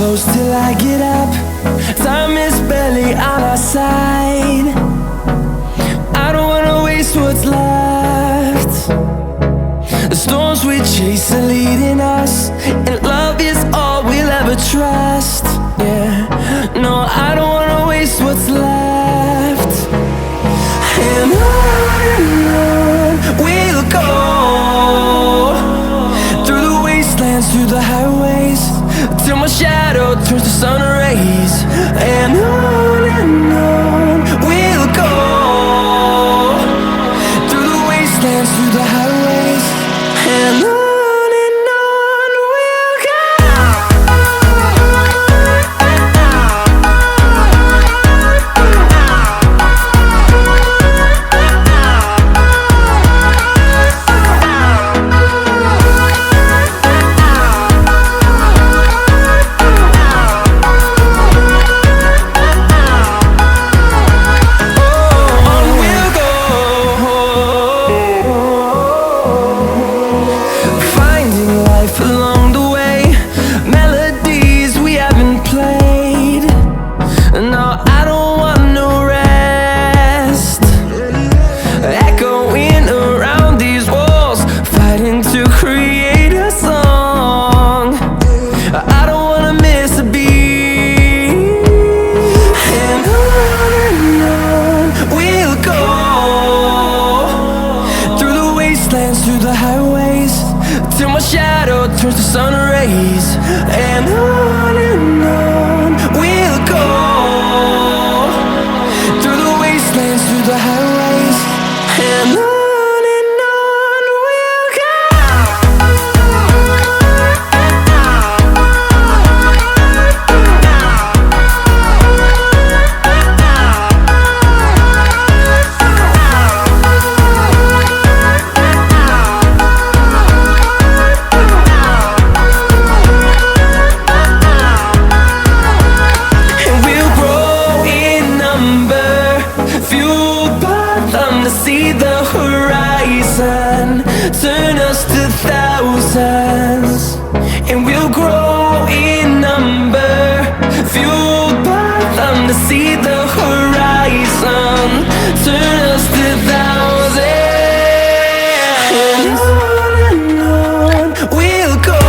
close till I get up. Time is barely on our side. I don't wanna waste what's left. The storms we chase are leading us, and love is all we'll ever trust. Yeah, no, I don't wanna waste what's left. And on we'll go, through the wastelands, through the highways, till my shadow turns to sun rays. And on we'll go, through the wastelands, through the highways, and on we'll go. Along the way, melodies we haven't played. No, I don't want no rest. Echoing around these walls, fighting to create a song. I don't wanna miss a beat. And on we'll go, through the wastelands, through the highways, till my shadow turns to sun rays. And on we'll go, through the wastelands, through the highways, and on we'll go. See the horizon turn us to thousands, and we'll grow in number, fueled by them to see the horizon turn us to thousands. And on we'll go,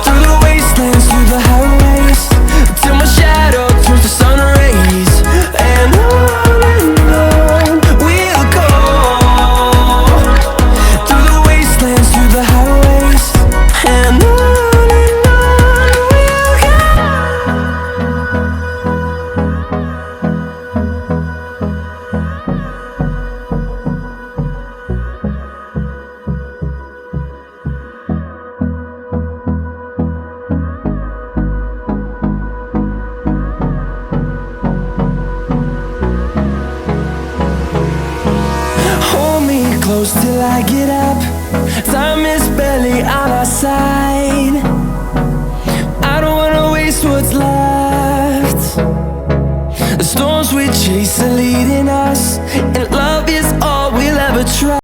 through the wastelands, through the highways, till my shadow turns to sun rays. And close till I get up. Time is barely on our side. I don't wanna waste what's left. The storms we chase are leading us, and